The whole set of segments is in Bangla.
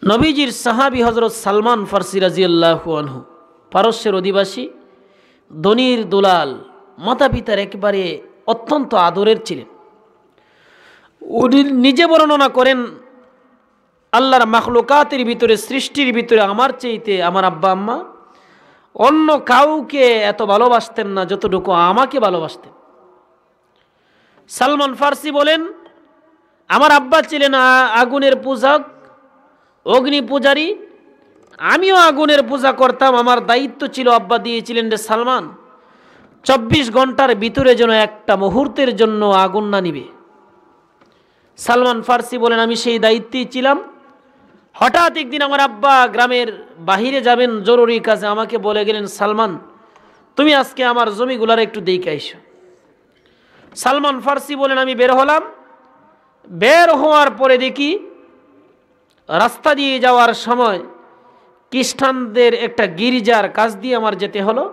নবীজির সাহাবী হযরত সালমান ফারসি রাদিয়াল্লাহু আনহু পারস্যের অধিবাসী, ধনীর দুলাল, মাতা পিতার একেবারে অত্যন্ত আদরের ছিলেন। উনি নিজে বর্ণনা করেন, আল্লাহর মাখলুকাতের ভিতরে, সৃষ্টির ভিতরে আমার চাইতে আমার আব্বা আম্মা অন্য কাউকে এত ভালোবাসতেন না যতটুকু আমাকে ভালোবাসতেন। সালমান ফারসি বলেন, আমার আব্বা ছিলেন আগুনের পূজক, অগ্নি পূজারী, আমিও আগুনের পূজা করতাম। আমার দায়িত্ব ছিল, আব্বা দিয়েছিলেন যে সালমান 24 ঘন্টার ভিতরে যেন একটা মুহূর্তের জন্য আগুন না নিবে। সালমান ফারসি বলেন, আমি সেই দায়িত্বেই ছিলাম। হঠাৎ একদিন আমার আব্বা গ্রামের বাহিরে যাবেন জরুরি কাজে, আমাকে বলে গেলেন, সালমান তুমি আজকে আমার জমিগুলার একটু দেখে আইসো। সালমান ফারসি বলেন, আমি বের হলাম। বের হওয়ার পরে দেখি রাস্তা দিয়ে যাওয়ার সময় খ্রিস্টানদের একটা গির্জার কাছ দিয়ে আমার যেতে হলো।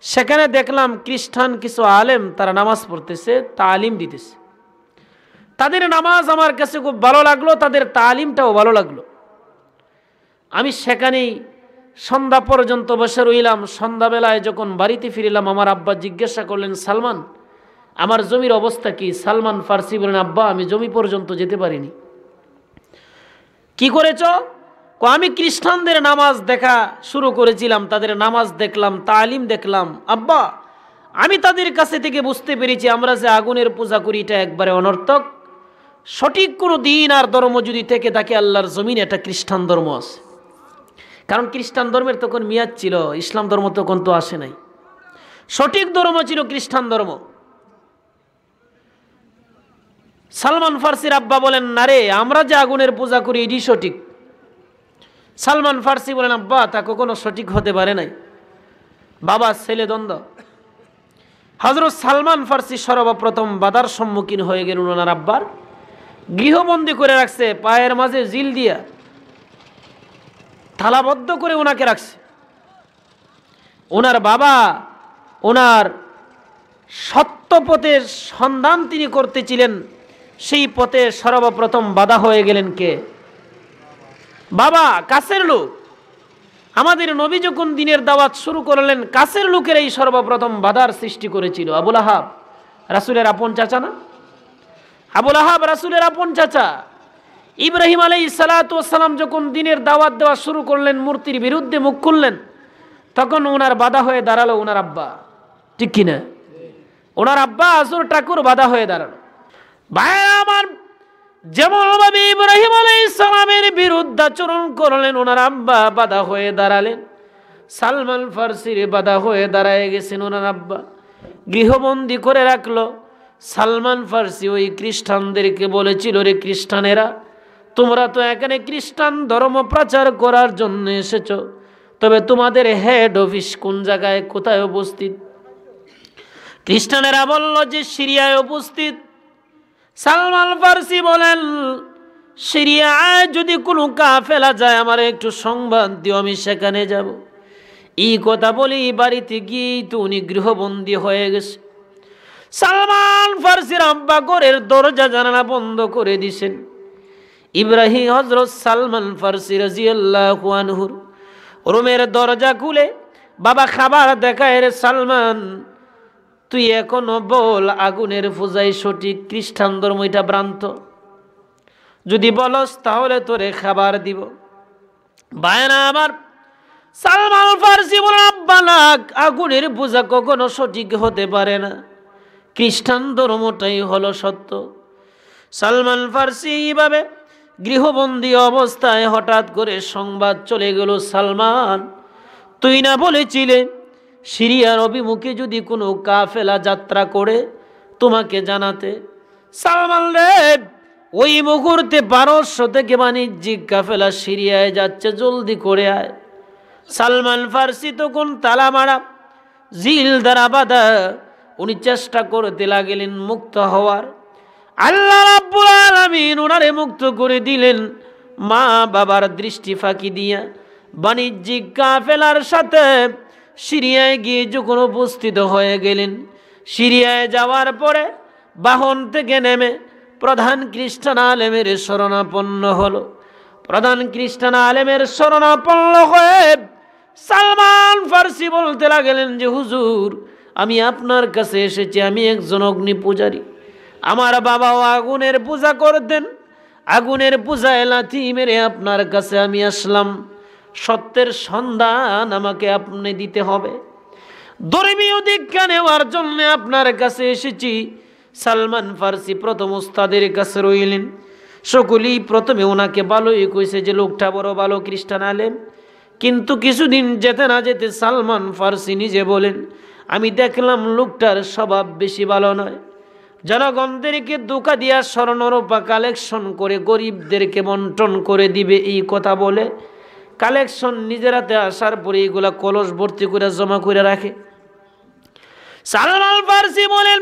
সেখানে দেখলাম খ্রিস্টান কিছু আলেম তারা নামাজ পড়তেছে, তালিম দিতেছে। তাদের নামাজ আমার কাছে খুব ভালো লাগলো, তাদের তালিমটাও ভালো লাগলো। আমি সেখানেই সন্ধ্যা পর্যন্ত বসে রইলাম। সন্ধ্যাবেলায় যখন বাড়িতে ফিরলাম, আমার আব্বা জিজ্ঞাসা করলেন, সালমান আমার জমির অবস্থা কি? সালমান ফারসি বলেন, আব্বা আমি জমি পর্যন্ত যেতে পারিনি। কি করেছ? আমি খ্রিস্টানদের নামাজ দেখা শুরু করেছিলাম, তাদের নামাজ দেখলাম, তালিম দেখলাম। আব্বা আমি তাদের কাছে থেকে বুঝতে পেরেছি আমরা যে আগুনের পূজা করি এটা একবারে অনর্থক। সঠিক কোনো দিন আর ধর্ম যদি থেকে থাকে আল্লাহর জমিনে, এটা খ্রিস্টান ধর্ম আছে। কারণ খ্রিস্টান ধর্মের তখন মেয়াদ ছিল, ইসলাম ধর্ম তখন তো আসে নাই। সঠিক ধর্ম ছিল খ্রিস্টান ধর্ম। সালমান ফারসির আব্বা বলেন, না রে, আমরা যে আগুনের পূজা করি এটি সঠিক। সালমান ফারসি বলেন, আব্বা তা কখনো সঠিক হতে পারে নাই। বাবা ছেলে দ্বন্দ্ব। হযরত সালমান ফারসি সর্বপ্রথম বাধার সম্মুখীন হয়ে গেলেন। ওনার আব্বার গৃহবন্দী করে রাখছে, পায়ের মাঝে জিল দিয়া থালাবদ্ধ করে ওনাকে রাখছে। ওনার বাবা ওনার সত্য পথের সন্ধান তিনি করতেছিলেন, সেই পথে সর্বপ্রথম বাধা হয়ে গেলেন কে? বাবা, কাছের লোক। আমাদের নবী যখন দিনের দাওয়াত শুরু করলেন, কাছের লোকের এই সর্বপ্রথম বাধার সৃষ্টি করেছিল। আবুল আহাব রাসূলের আপন চাচা না? আবুল আহাব রাসূলের আপন চাচা। ইব্রাহিম আলাইহিস সালাতু ওয়াস সালাম যখন দিনের দাওয়াত দেওয়া শুরু করলেন, মূর্তির বিরুদ্ধে মুখ খুললেন, তখন ওনার বাধা হয়ে দাঁড়ালো ওনার আব্বা। ঠিক কিনা? ওনার আব্বা আজর ঠাকুর বাধা হয়ে দাঁড়ালো। ভাইরা আমার, যেমন ভাবে ইব্রাহিম আলাইহিস সালামের বিরুদ্ধে আচরণ করলেন, ওনার আব্বা বাধা হয়ে দাঁড়ালেন। সালমান ফারসির বাধা হয়ে দাঁড়ায় গেছেন ওনার আব্বা। গৃহবন্দী করে রাখলো। সালমান ফারসি ওই খ্রিস্টানদেরকে বলেছিল, রে খ্রিস্টানেরা, তোমরা তো এখানে খ্রিস্টান ধর্ম প্রচার করার জন্য এসেছ, তবে তোমাদের হেড অফিস কোন জায়গায়, কোথায় উপস্থিত? খ্রিস্টানেরা বলল যে সিরিয়ায় উপস্থিত। সালমান ফারসি বলেন, সিরিয়ায় যদি কোনো কাফেলা যায় আমার একটু সংবাদ দিও, আমি সেখানে যাব। এই কথা বলি বাড়িতে গিয়েই তো উনি গৃহবন্দী হয়ে গেছে। সালমান ফারসির আব্বা ঘরের দরজা জানালা বন্ধ করে দিছেন। ইব্রাহিম হযরত সালমান ফারসি রাদিয়াল্লাহু আনহুর রুমের দরজা খুলে বাবা খাবার দেখায়, রে সালমান তুই এখনো বল আগুনের পূজাই সঠিক, খ্রিস্টান ধর্ম এটা ভ্রান্ত। যদি বলস তাহলে তোরে খাবার দিব। ভাইরা আমার, সালমান ফারসি বলেন, আব্বা না, আগুনের পূজা কখনো সঠিক হতে পারে না, খ্রিস্টান ধর্মটাই হলো সত্য। সালমান ফারসি এইভাবে গৃহবন্দী অবস্থায় হঠাৎ করে সংবাদ চলে গেল, সালমান তুই না বলেছিলে সিরিয়ার অভিমুখে যদি কোনো কাফেলা যাত্রা করে তোমাকে জানাতে? সালমান রে, ওই মুহূর্তে 1200 থেকে বাণিজ্যিক কাফেলা সিরিয়ায় যাচ্ছে, জলদি করে আয়। সালমান ফারসি তখন তালা মারা, জিল দ্বারা বাঁধা। উনি চেষ্টা করতে লাগলেন মুক্ত হওয়ার। আল্লাহ রাব্বুল আলামিন ওনারে মুক্ত করে দিলেন। মা বাবার দৃষ্টি ফাঁকি দিয়া বাণিজ্যিক কাফেলার সাথে সিরিয়ায় গিয়ে যখন উপস্থিত হয়ে গেলেন, সিরিয়ায় যাওয়ার পরে বাহন থেকে নেমে প্রধান খ্রিস্টান আলেমের শরণাপন্ন হলো। প্রধান খ্রিস্টান আলেমের শরণাপন্ন হয়ে সালমান ফার্সি বলতে লাগলেন যে হুজুর, আমি আপনার কাছে এসেছি, আমি একজন অগ্নি পূজারী। আমার বাবাও আগুনের পূজা করতেন, আগুনের পূজায় লাথি মেরে আপনার কাছে আমি আসলাম। সত্যের সন্ধান আমাকে আপনি দিতে হবে, ধর্মীয় দীক্ষা নেওয়ার জন্য আপনার কাছে এসেছি। সালমান ফার্সি প্রথম উস্তাদের কাছে রইলেন। সকলেই প্রথমে ওনাকে ভালোই কইছে যে লোকটা বড় ভালো খ্রিস্টান আলেম। কিন্তু কিছুদিন যেতে না যেতে সালমান ফার্সি নিজে বলেন, আমি দেখলাম লোকটার স্বভাব বেশি ভালো নয়। জনগণদেরকে ধোঁকা দিয়া স্বর্ণরূপা কালেকশন করে গরিবদেরকে বন্টন করে দিবে এই কথা বলে কালেকশন নিজের হাতে আসার পরে এগুলা কলস ভর্তি করে জমা করে রাখে। সালমান ফার্সি বলেন,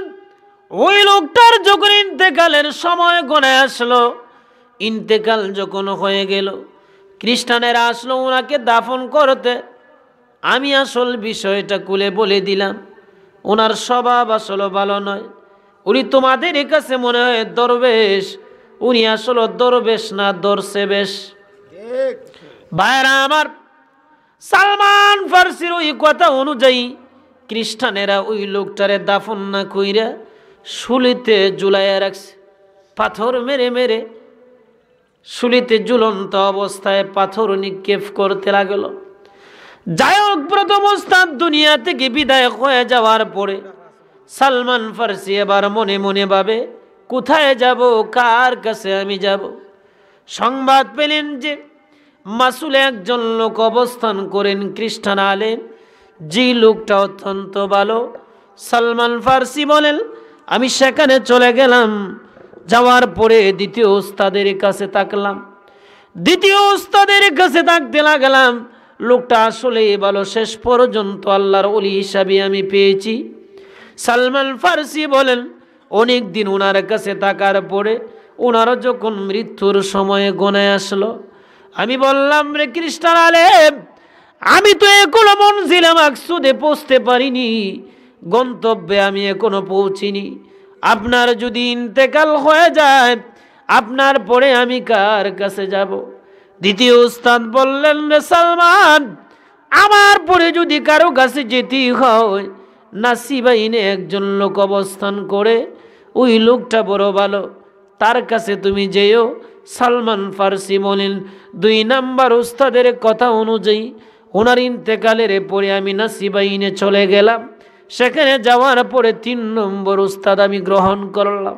ওই লোকটার যখন ইন্তেকালের সময় গণায় আসলো, ইন্তেকাল যখন হয়ে গেল, খ্রিস্টানেরা আসলো ওনাকে দাফন করতে। আমি আসল বিষয়টা খুলে বলে দিলাম, ওনার স্বভাব আসলে ভালো নয়। উনি তোমাদের কাছে মনে হয় দরবেশ, উনি আসলে দরবেশ না দরসেবেশ। ভাইরা আমার, সালমান ফার্সির ওই কথা অনুযায়ী খ্রিস্টানেরা ওই লোকটারে দাফন না কইরা শুলিতে ঝুলাইয়া রাখছে। পাথর মেরে মেরে শুলিতে ঝুলন্ত অবস্থায় পাথর নিক্ষেপ করতে লাগলো। যাই হোক, প্রথম ওস্তাদ দুনিয়া থেকে বিদায় হয়ে যাওয়ার পরে সালমান ফার্সি এবার মনে মনে ভাবে, কোথায় যাব, কার কাছে আমি যাব। সংবাদ পেলেন যে মাসুলে একজন লোক অবস্থান করেন খ্রিস্টান আলেম, যে লোকটা অত্যন্ত ভালো। সালমান ফার্সি বলেন, আমি সেখানে চলে গেলাম। যাওয়ার পরে দ্বিতীয় উস্তাদের কাছে তাকলাম। দ্বিতীয় উস্তাদের কাছে তাকতে লাগলাম, লোকটা আসলে ভালো, শেষ পর্যন্ত আল্লাহর ওলি হিসাবে আমি পেয়েছি। সালমান ফার্সি বলেন, অনেক দিন ওনার কাছে থাকার পরে ওনার যখন মৃত্যুর সময়ে গণায় আসলো, আমি বললাম, রে খ্রিস্টান আলেম, আমি তো এখনো মনজিলে মাকসুদে পৌঁছতে পারিনি, গন্তব্যে আমি এখনো পৌঁছিনি। আপনার যদি ইন্তেকাল হয়ে যায়, আপনার পরে আমি কার কাছে যাব? দ্বিতীয় উস্তাদ বললেন, রে সালমান, আমার পরে যদি কারো কাছে যেতে হয়, নাসিবাইনে একজন লোক অবস্থান করে, ওই লোকটা বড় ভালো, তার কাছে তুমি যেও। সালমান ফার্সি বলেন, 2 নাম্বার উস্তাদের কথা অনুযায়ী ওনার ইন্তেকালের পরে আমি নাসিবাইনে চলে গেলাম। সেখানে যাওয়ার পরে 3 নম্বর উস্তাদ আমি গ্রহণ করলাম।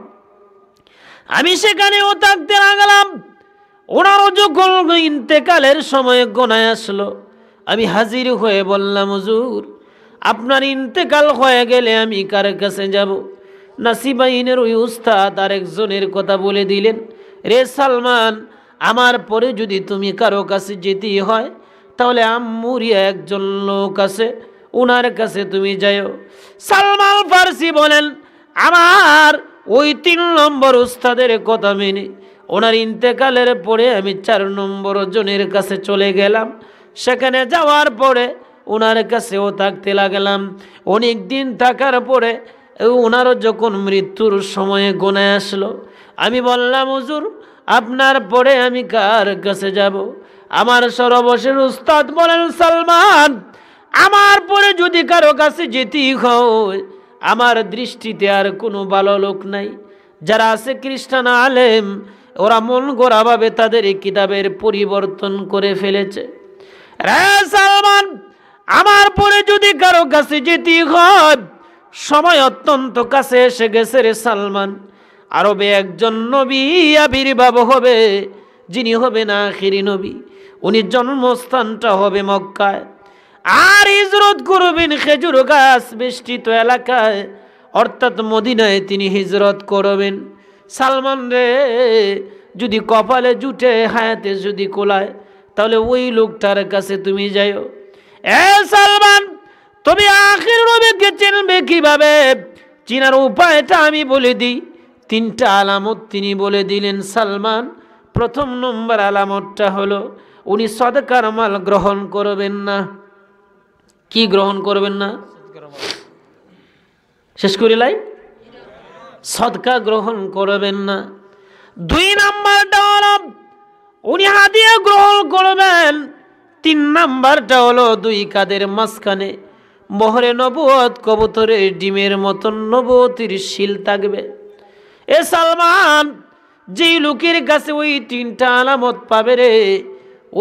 আমি সেখানেও থাকতে লাগলাম। ওনারও যখন ইন্তেকালের সময় গণায় আসলো, আমি হাজির হয়ে বললাম, হুজুর, আপনার ইন্তেকাল হয়ে গেলে আমি কার কাছে যাব? নাসিবাইনের ওই উস্তাদ আরেকজনের কথা বলে দিলেন, রে সালমান, আমার পরে যদি তুমি কারো কাছে যেতে হয়, তাহলে আম্মুরিয়া একজন লোক আছে, ওনার কাছে তুমি যাও। সালমান ফার্সি বলেন, আমার ওই 3 নম্বর উস্তাদের কথা মেনে ওনার ইন্তেকালের পরে আমি 4 নম্বর জনের কাছে চলে গেলাম। সেখানে যাওয়ার পরে ওনার কাছেও থাকতে লাগলাম। অনেক দিন থাকার পরে ওনারও যখন মৃত্যুর সময়ে গণায় আসলো, আমি বললাম, হুজুর, আপনার পরে আমি কার কাছে যাব? আমার সর্বশেষ উস্তাদ বলেন, সালমান, আমার পরে যদি কারো কাছে যেতেই হয়, আমার দৃষ্টিতে আর কোনো ভালো লোক নাই। যারা আছে খ্রিস্টান আলেম, ওরা মন গড়াভাবে তাদের এই কিতাবের পরিবর্তন করে ফেলেছে। রে সালমান, আমার পরে যদি কারো কাছে যেতেই হয়, সময় অত্যন্ত কাছে এসে গেছে রে সালমান। আরবে একজন নবী আবির্ভাব হবে, যিনি হবেন আখিরি নবী। উনি জন্মস্থানটা হবে মক্কায়, আর হিজরত করবেন খেজুর গাছ বেষ্টিত এলাকায়, অর্থাৎ মদিনায় তিনি হিজরত করবেন। সালমান রে, যদি কপালে জুটে, হায়াতে যদি কোলায়, তাহলে ওই লোকটার কাছে তুমি যাও। এ সালমান, তুমি আখির নবীকে চিনবে কিভাবে? চিনার উপায়টা আমি বলে দিই। 3টা আলামত তিনি বলে দিলেন। সালমান, প্রথম নম্বর আলামতটা হলো, উনি সদকার মাল গ্রহণ করবেন না। কি গ্রহণ করবেন না? শেষ করিলাই, সদকা গ্রহণ করবেন না। 2 নাম্বারটা হলো, উনি হাদিয়া গ্রহণ করবেন। 3 নাম্বারটা হলো 2 কাঁধের মাঝখানে মোহরে নবুয়ত কবুতরের ডিমের মতন নবুয়তির শিল থাকবে। এ সালমান, যেই লোকের কাছে ওই 3টা আলামত পাবে রে,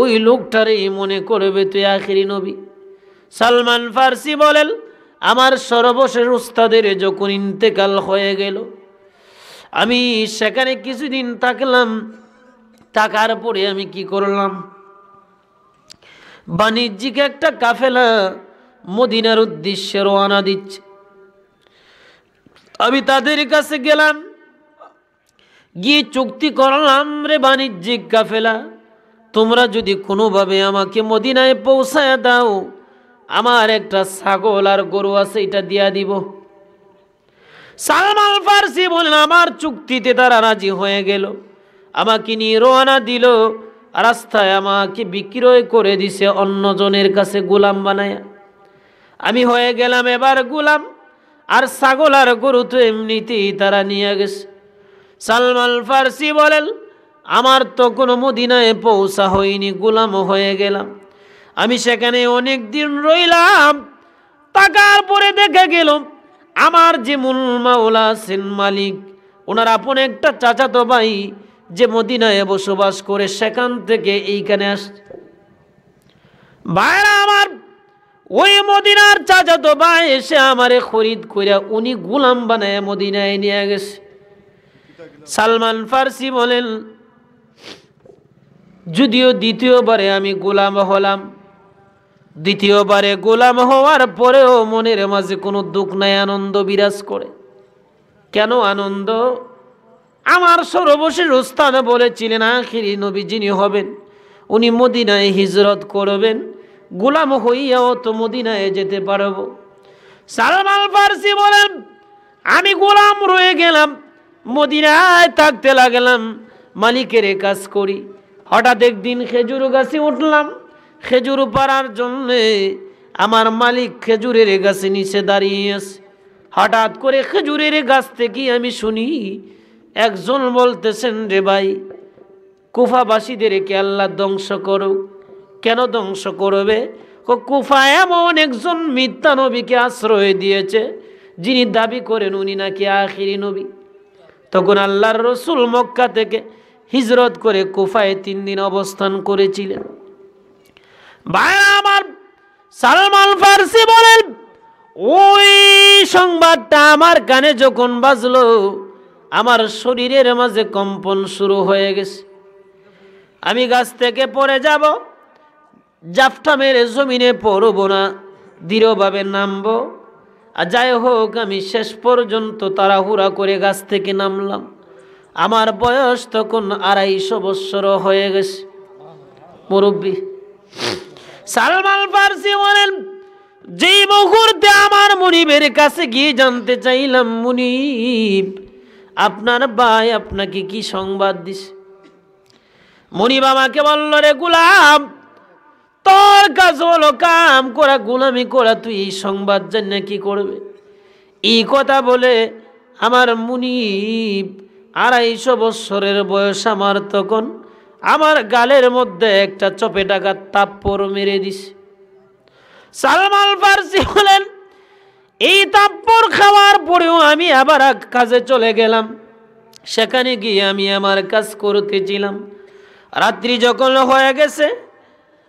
ওই লোকটারই মনে করবে তুই আখিরি নবী। সালমান ফার্সি বলেন, আমার সর্বশেষ উস্তাদের যখন ইন্তেকাল হয়ে গেল, আমি সেখানে কিছুদিন থাকলাম। থাকার পরে আমি কি করলাম, বাণিজ্যিক একটা কাফেলা মদিনার উদ্দেশ্যে রওনা দিচ্ছে। আমি তাদের কাছে গেলাম, গিয়ে চুক্তি করলাম, রে বাণিজ্যিক কাফেলা, তোমরা যদি কোনোভাবে আমাকে মদিনায় পৌঁছায় দাও, আমার একটা ছাগল আর গরু আছে, এটা দিয়া দিব। সালমান ফার্সি বললেন, আমার চুক্তিতে তারা রাজি হয়ে গেল। আমাকে নিয়ে রওনা দিল। রাস্তায় আমাকে বিক্রয় করে দিছে অন্যজনের কাছে গোলাম বানায়া। আমি হয়ে গেলাম এবার গোলাম। আর ছাগল আর গরু তো এমনিতেই তারা নিয়ে গেছে। সালমান ফার্সি বলেন, আমার তো কোনো মদিনায় পৌঁছা হয়নি, গোলাম হয়ে গেলাম। আমি সেখানে অনেক দিন রইলাম। টাকার পরে দেখা গেল আমার যে মূল মাওলা আছেন, মালিক, ওনার আপন একটা চাচাতো ভাই যে মদিনায় বসবাস করে, সেখান থেকে এইখানে আসছে। ভাইরা আমার, ওই মদিনার চাচাতো ভাই এসে আমারে খরিদ কইরা উনি গোলাম বানায় মদিনায় নিয়ে গেছে। সালমান ফার্সি বলেন, যদিও দ্বিতীয়বারে আমি গোলাম হলাম, দ্বিতীয়বারে গোলাম হওয়ার পরেও মনের মাঝে কোনো দুঃখ নাই, আনন্দ বিরাজ করে। কেন আনন্দ? আমার সর্বশেষ স্থানে বলেছিলেন আখিরি নবী যিনি হবেন, উনি মদিনায় হিজরত করবেন, গোলাম হইয়াও তো মদিনায় যেতে পারবো। সালমান ফার্সি বলেন, আমি গোলাম রয়ে গেলাম, মদিনায় থাকতে লাগলাম, মালিকের কাজ করি। হঠাৎ একদিন খেজুর গাছে উঠলাম, খেজুর পাড়ার জন্যে আমার মালিক খেজুরের গাছে নিচে দাঁড়িয়ে আছে। হঠাৎ করে খেজুরের গাছ থেকে আমি শুনি একজন বলতেছেন, রে ভাই, কুফাবাসীদেরকে আল্লাহ ধ্বংস করো। কেন ধ্বংস করবে? কুফা এমন একজন মিথ্যা নবীকে আশ্রয় দিয়েছে, যিনি দাবি করেন উনি নাকি আখিরি নবী। তখন আল্লাহর রসুল মক্কা থেকে হিজরত করে কুফায় 3 দিন অবস্থান করেছিলেন। ভাই আমার, সালমান ফার্সি বলেন, ওই সংবাদটা আমার কানে যখন বাজলো, আমার শরীরের মাঝে কম্পন শুরু হয়ে গেছে। আমি গাছ থেকে পড়ে যাব, জাফটা মেরে জমিনে পড়ব না, দৃঢ়ভাবে নামবো। আর যাই হোক, আমি শেষ পর্যন্ত তাড়াহুড়া করে গাছ থেকে নামলাম। আমার বয়স তখন 250 বৎসর হয়ে গেছে, মুরব্বী। সালমান ফার্সি বলেন, যেই মুহূর্তে আমার মুনিবের কাছে গিয়ে জানতে চাইলাম, মুনিব, আপনার ভাই আপনাকে কি সংবাদ দিছে? মুনিব আমাকে বলল, রে গোলাম, তোর কাজ হলো কাম করা, গোলামি করা, তুই এই সংবাদ জানিয়ে কি করবে? এই কথা বলে আমার মুনিব 250 বৎসরের বয়স আমার তখন, আমার গালের মধ্যে একটা চপেটাঘাত তাপ্পর মেরে দিছে। সালমান ফার্সি বলেন, এই তাপ্পর খাওয়ার পরেও আমি আবার কাজে চলে গেলাম। সেখানে গিয়ে আমি আমার কাজ করতেছিলাম। রাত্রি যখন হয়ে গেছে,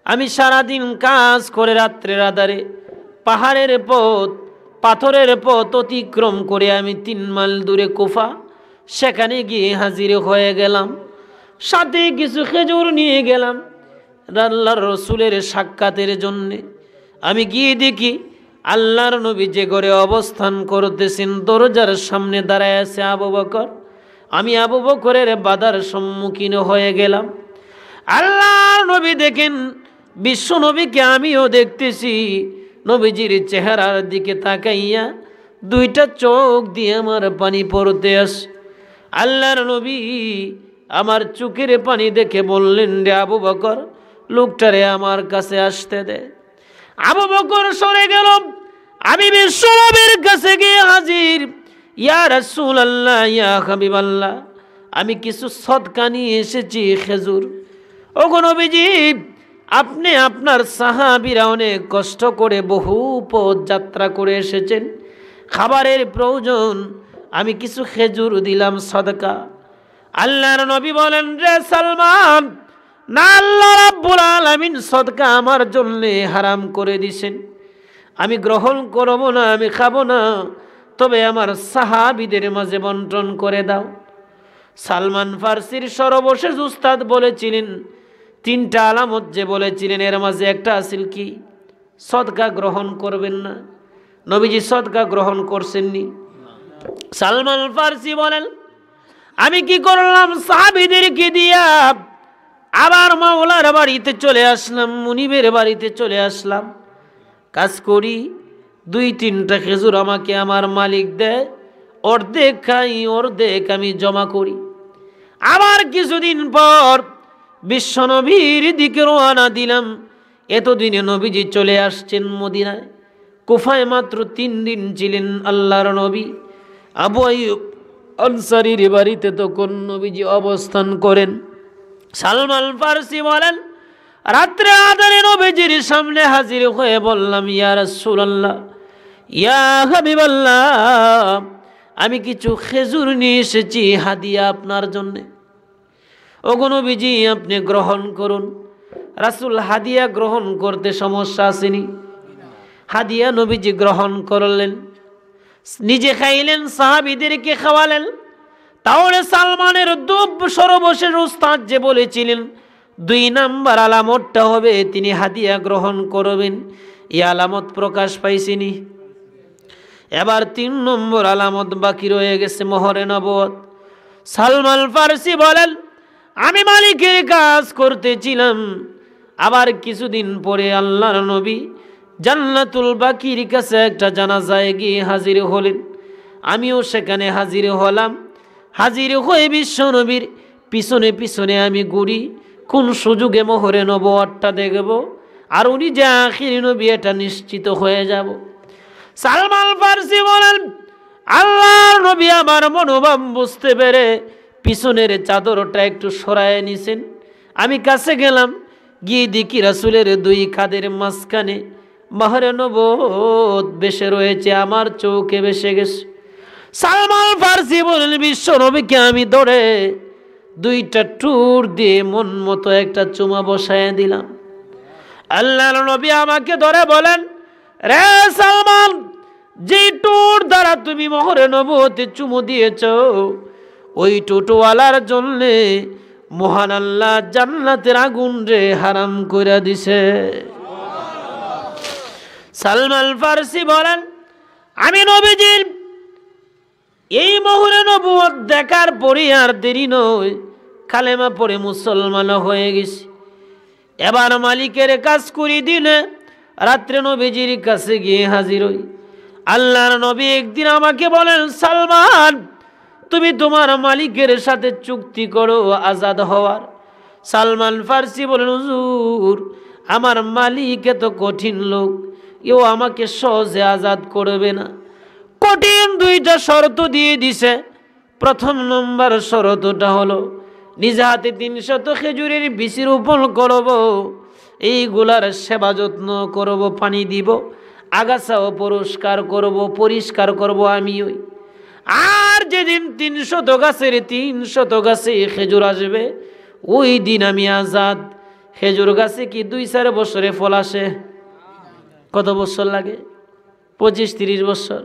আমি সারাদিন কাজ করে রাত্রের আধারে পাহাড়ের পথ, পাথরের পথ অতিক্রম করে আমি 3 মাইল দূরে কুফা, সেখানে গিয়ে হাজির হয়ে গেলাম। সাথে কিছু খেজুর নিয়ে গেলাম আল্লাহর রসুলের সাক্ষাতের জন্যে। আমি গিয়ে দেখি আল্লাহর নবী যে ঘরে অবস্থান করতেছেন, দরজার সামনে দাঁড়ায় আছে আবু বকর। আমি আবু বকরের বাধার সম্মুখীন হয়ে গেলাম। আল্লাহর নবী দেখেন, বিশ্ব নবীকে আমিও দেখতেছি। নবীজির চেহারার দিকে তাকাইয়া 2টা চোখ দিয়ে আমার পানি পড়তে আসে। আল্লাহর নবী আমার চোখের পানি দেখে বললেন, রে আবু বকর, লোকটারে আমার কাছে আসতে দে। আবু বকর সরে গেল। আমি বিশ্ব নবীর কাছে গিয়ে হাজির। ইয়া রাসূলুল্লাহ, ইয়া হাবিবাল্লাহ, আমি কিছু সদকা নিয়ে এসেছি, খেজুর। ওগো নবীজি, আপনি আপনার সাহাবীরা অনেক কষ্ট করে বহু পথ যাত্রা করে এসেছেন, খাবারের প্রয়োজন, আমি কিছু খেজুর দিলাম সদকা। আল্লাহর নবী বলেন, রে সালমান, না, আল্লাহ রাব্বুল আলামিন সদকা আমার জন্য হারাম করে দিয়েছেন, আমি গ্রহণ করব না, আমি খাবো না, তবে আমার সাহাবীদের মাঝে বন্টন করে দাও। সালমান ফার্সির সর্বশেষ উস্তাদ বলেছিলেন, তিনটা আলামত যে বলেছিলেন, এর মাঝে একটা আছিল কি? সদকা গ্রহণ করবেন না। নবীজি সদকা গ্রহণ করছেননি। সালমান ফার্সি বলেন, আমি কি করলাম? সাহাবীদেরকে দিয়া আবার মাওলার বাড়িতে চলে আসলাম, মুনিবের বাড়িতে চলে আসলাম। কাজ করি, 2-3টা খেজুর আমাকে আমার মালিক দেয়, অর্ধেক খাই, অর্ধেক আমি জমা করি। আবার কিছুদিন পর বিশ্বনবীর দিকে রওনা দিলাম। এতদিনে নবীজি চলে আসছেন মদিনায়। কুফায় মাত্র 3 দিন ছিলেন আল্লাহর নবী। আবু আইয়ুব আনসারীর বাড়িতে তখন নবীজি অবস্থান করেন। সালমান ফার্সি বলেন, রাত্রে আধারে নবীজির সামনে হাজির হয়ে বললাম, ইয়া রাসূলুল্লাহ, ইয়া হাবিবাল্লাহ, আমি কিছু খেজুর নিয়ে এসেছি হাদিয়া আপনার জন্যে। ওগো নবীজি, আপনি গ্রহণ করুন। রাসূল হাদিয়া গ্রহণ করতে সমস্যা আসেনি। হাদিয়া নবীজি গ্রহণ করলেন, নিজে খাইলেন, সাহাবীদেরকে খাওয়ালেন। তাহলে সালমানের সর্বশেষ উস্তাদ যে বলেছিলেন 2 নাম্বার আলামতটা হবে তিনি হাদিয়া গ্রহণ করবেন, এই আলামত প্রকাশ পাইছেনি। এবার 3 নম্বর আলামত বাকি রয়ে গেছে, মোহরে নবুয়ত। সালমান ফার্সি বলেন, আমি মালিকের কাজ করতেছিলাম, আবার কিছুদিন পরে আল্লাহর নবী জান্নাতুল বাকির কাছে একটা জানাজায় গিয়ে হাজির হলেন। আমিও সেখানে হাজির হলাম। হাজির হয়ে বিশ্ব নবীর পিছনে পিছনে আমি ঘুরি, কোন সুযোগে মোহরে নবুয়তটা দেখব, আর উনি যে আখির নবী এটা নিশ্চিত হয়ে যাব। সালমান ফার্সি বলেন, আল্লাহর নবী আমার মনোভাব বুঝতে পেরে পিছনের চাদরটা একটু সরায় নিছেন। আমি কাছে গেলাম, গিয়ে দেখি রাসূলের 2 কাঁধের মাঝখানে মোহরে নবুয়ত বেশে রয়েছে, আমার চোখে বেশে গেছে। সালমান ফার্সি বলেন, বিশ্ব নবীকে আমি ধরে 2টা টুর দিয়ে মন মতো একটা চুমা বসায় দিলাম। আল্লাহর নবী আমাকে ধরে বলেন, রে সালমান, যে টুর দ্বারা তুমি মোহরে নবুয়তে চুমু দিয়েছ, ওই টুটুওয়ালার জন্যে মহান আল্লাহ জান্নাতের আগুন রে হারাম করে দিছে। সালমান ফার্সি বলেন, আমি নবীজির এই মোহরে নবুয়ত দেখার পরে আর দেরি নয়, কালেমা পড়ে মুসলমান হয়ে গেছি। এবার মালিকের কাজ করি দিনে রাত্রে নবীজির কাছে গিয়ে হাজির হই। আল্লাহর নবী একদিন আমাকে বলেন, সালমান, তুমি তোমার মালিকের সাথে চুক্তি করো আজাদ হওয়ার। সালমান ফার্সি বলেন, হুজুর, আমার মালিক এত কঠিন লোক, এও আমাকে সহজে আজাদ করবে না। কঠিন 2টা শর্ত দিয়ে দিছে। প্রথম নম্বর শর্তটা হলো, নিজ হাতে 300 খেজুরের বিচি রোপণ করব, এইগুলার সেবা যত্ন করব, পানি দিব, আগাছাও পরিষ্কার করব আমি। ওই আর যেদিন 300 গাছের 300 গাছে খেজুর আসবে, ওই দিন আমি আজাদ। খেজুর গাছে কি 2-4 বছরে ফল আসে? কত বছর লাগে? 25-30 বছর।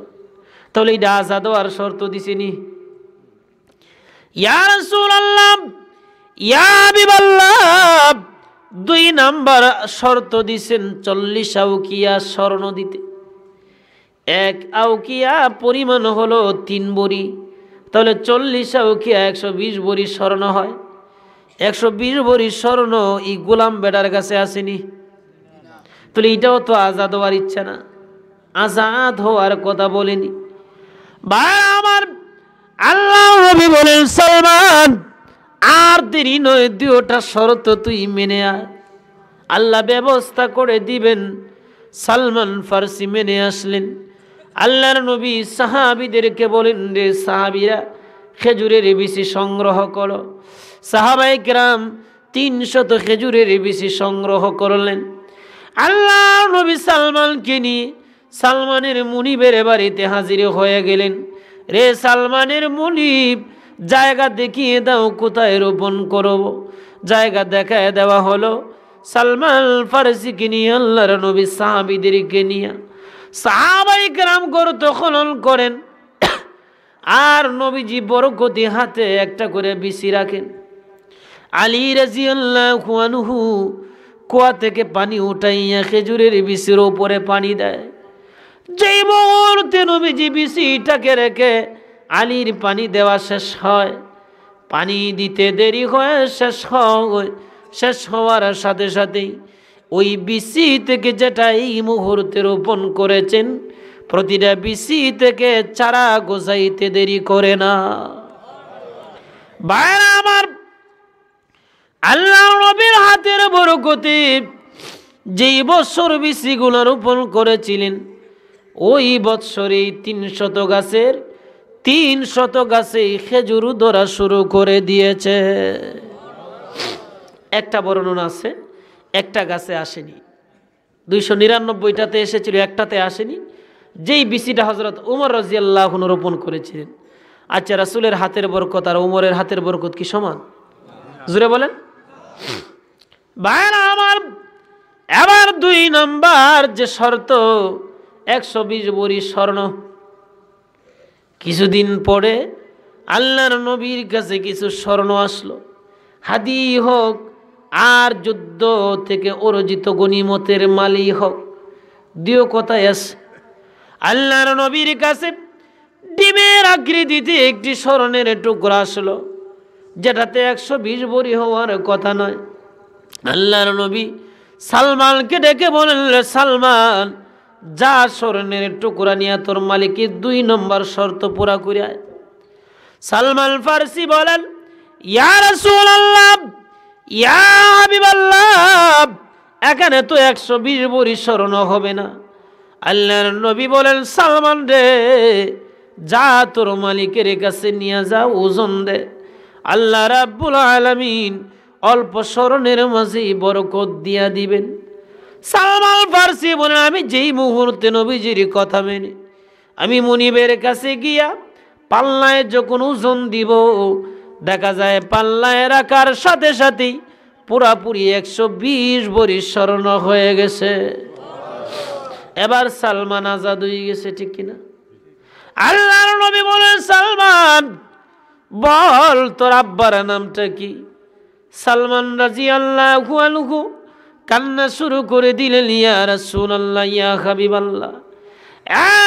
তাহলে এটা আজাদ হওয়ার শর্ত দিছেনি। ইয়া রাসূলুল্লাহ, ইয়া হাবিবাল্লাহ, 2 নাম্বার শর্ত দিছেন 40 আউকিয়া স্বর্ণ দিতে। 1 আউকিয়া পরিমাণ হলো 3 বড়ি, তাহলে 40 আউকিয়া 120 বড়ি স্বর্ণ হয়। 120 বড়ি স্বর্ণ এই গোলাম বেটার কাছে আসেনি। তাহলে এটাও তো আজাদ হওয়ার ইচ্ছা না, আজাদ হওয়ার কথা বলেনি। ভাই আমার, আল্লাহ নবী বলেন, সালমান, আর দেরি নয়, 2টা শর্ত তুই মেনে আয়, আল্লাহ ব্যবস্থা করে দিবেন। সালমান ফার্সি মেনে আসলেন। আল্লাহর নবী সাহাবীদেরকে বলেন, রে সাহাবীরা, খেজুরের বিচি সংগ্রহ করো। সাহাবায়ে কেরাম 300 খেজুরের বিচি সংগ্রহ করলেন। আল্লাহ নবী সালমানকে নিয়ে সালমানের মুনিবের বাড়িতে হাজির হয়ে গেলেন। রে সালমানের মুনিব, জায়গা দেখিয়ে দাও, কোথায় রোপণ করব। জায়গা দেখায় দেওয়া হলো। সালমান ফারসিকে নিয়ে আল্লাহর নবী সাহাবীদেরকে নিয়ে সাহাবায়ে কেরাম গর্ত খনন করেন। আর নবীজি বরকতি হাতে একটা করে বিচি রাখেন। আলী রাদিয়াল্লাহু আনহু কুয়া থেকে পানি উঠাইয়া খেজুরের বিচির উপরে পানি দেয়। যেই মুহূর্তে নবীজি বিচিটাকে রেখে আলীর পানি দেওয়া শেষ হয়, পানি দিতে দেরি হয়, শেষ হওয়ার সাথে সাথেই ওই বিচি থেকে যেটা এই মুহূর্তে রোপণ করেছেন, প্রতিটা বিচি থেকে চারা গোছাইতে দেরি করে না। ভাইরা আমার, আল্লাহ নবীর হাতের বরকতে যেই বছর বিচিগুলো রোপণ করেছিলেন, ওই বৎসরেই 300 গাছের 300 গাছে খেজুর ধরা শুরু করে দিয়েছে। একটা বর্ণনা আছে একটা গাছে আসেনি, 299টাতে এসেছিল, একটাতে আসেনি। যেই বিচিটা হযরত উমর রাদিয়াল্লাহু আনহু রোপণ করেছিলেন। আচ্ছা, রাসূলের হাতের বরকত আর উমরের হাতের বরকত কি সমান? জোরে বলেন। ভাইরা আমার, এবার 2 নাম্বার যে শর্ত, 120 ভরি স্বর্ণ। কিছুদিন পরে আল্লাহর নবীর কাছে কিছু স্বর্ণ আসলো, হাদি হোক আর যুদ্ধ থেকে অর্জিত গনিমতের মালই হোক, দুই কথাই আছে। আল্লাহর নবীর কাছে ডিমের আকৃতিতে একটি স্বর্ণের টুকরা আসলো, যেটাতে 120 ভরি হওয়ার কথা নয়। আল্লাহর নবী সালমানকে ডেকে বলেন, সালমান, যা স্বর্ণের টুকরা নিয়ে তোর মালিকের 2 নম্বর শর্ত পুরা করে আয়। সালমান ফারসি বলেন, ইয়া রাসূলুল্লাহ, ইয়া হাবিবাল্লাহ, এখানে তো 120 ভরি স্বর্ণ হবে না। আল্লাহর নবী বলেন, সালমান রে, যা তোর মালিকের কাছে নিয়ে যা, ওজন দে। আল্লাহ রাব্বুল আলামিন অল্প স্বর্ণের মাঝে বরকত দিয়া দিবেন। সালমান ফারসি বলেন, আমি যেই মুহূর্তে নবীজির কথা মেনে আমি মুনিবের কাছে গিয়া পাল্লায় যখন ওজন দিব, দেখা যায় পাল্লায় রাখার সাথে সাথেই পুরাপুরি 120 ভরি স্বর্ণ হয়ে গেছে। এবার সালমান আজাদ হয়ে গেছে, ঠিক কিনা? আল্লাহর নবী বলেন, সালমান বল তোর আব্বার নামটা কি? সালমান রাদিয়াল্লাহু আনহু কান্না শুরু করে দিলেন, ইয়া রাসূলুল্লাহ, ইয়া হাবিবাল্লাহ,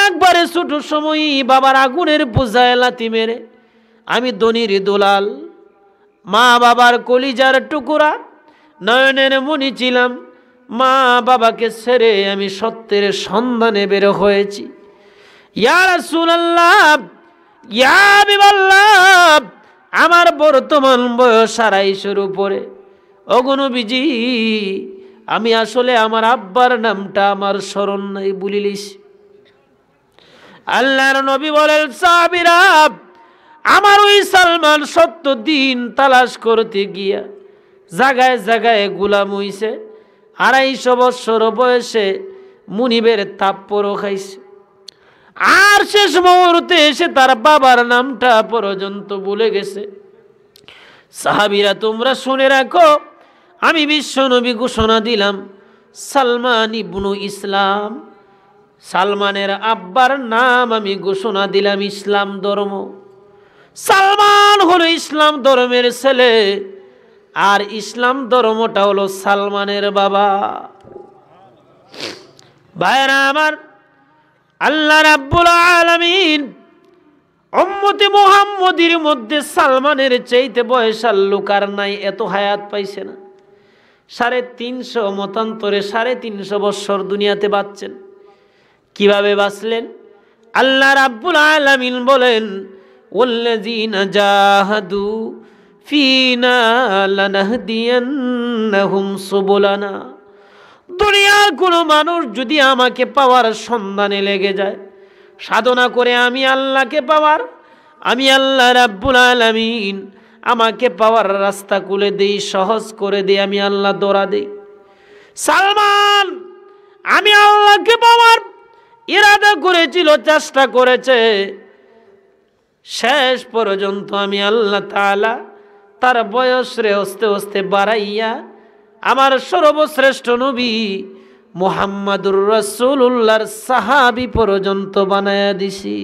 একবারে ছোট সময়ই বাবার আগুনের পূজায় লাথি মেরে আমি ধনির দোলাল, মা বাবার কলিজার টুকরা, নয়নের মণি ছিলাম। মা বাবাকে ছেড়ে আমি সত্যের সন্ধানে বের হয়েছি। ইয়া রাসূলুল্লাহ, ইয়া হাবিবাল্লাহ, আমার বর্তমান বয়স 250-এর উপরে। ওগো নবীজি, আমি আসলে আমার আব্বার নামটা আমার স্মরণ নাই, বলিলিস। আল্লাহর নবী বলেন, সাহাবীরা, আমার ওই সালমান 70 দিন তালাশ করতে গিয়া জায়গায় জায়গায় গোলাম হইছে, 250 বছর বয়সে মুনিবের তাপ্পরও খাইছে। আর শেষ মুহূর্তে এসে তার বাবার নামটা পর্যন্ত ভুলে গেছে। সাহাবীরা, তোমরা শুনে রাখো, আমি বিশ্ব নবী ঘোষণা দিলাম, সালমান ইবনু ইসলাম, সালমানের আব্বার নাম আমি ঘোষণা দিলাম ইসলাম ধর্ম। সালমান হলো ইসলাম ধর্মের ছেলে, আর ইসলাম ধর্মটা হলো সালমানের বাবা। ভাইরা আমার, আল্লাহ রাব্বুল আলামিন উম্মতে মুহাম্মদীর মধ্যে সালমানের চাইতে বয়সাল লোক আর নাই, এত হায়াত পাইছে না। 350 মতান্তরে 350 বছর দুনিয়াতে বাঁচছেন। কিভাবে বাঁচলেন? আল্লাহ রাব্বুল আলামিন বলেন, ওয়াল্লাযীনা জাহাদু ফিনা লানাহদিয়ান্নাহুম সুবুলানা। দুনিয়ার কোনো মানুষ যদি আমাকে পাওয়ার সন্ধানে লেগে যায়, সাধনা করে আমি আল্লাহকে পাওয়ার, আমি আল্লাহ রাব্বুল আলামিন আমাকে পাওয়ার রাস্তা খুলে দেই, সহজ করে দেই, আমি আল্লাহ দৌড়া দেই। সালমান আমি আল্লাহকে পাওয়ার ইরাদা করেছিল, চেষ্টা করেছে, শেষ পর্যন্ত আমি আল্লাহ তাআলা তার বয়স রে হস্তে হস্তে বাড়াইয়া আমার সর্বশ্রেষ্ঠ নবী মুহাম্মাদুর রাসূলুল্লাহর সাহাবী পর্যন্ত বানায়া দিছি।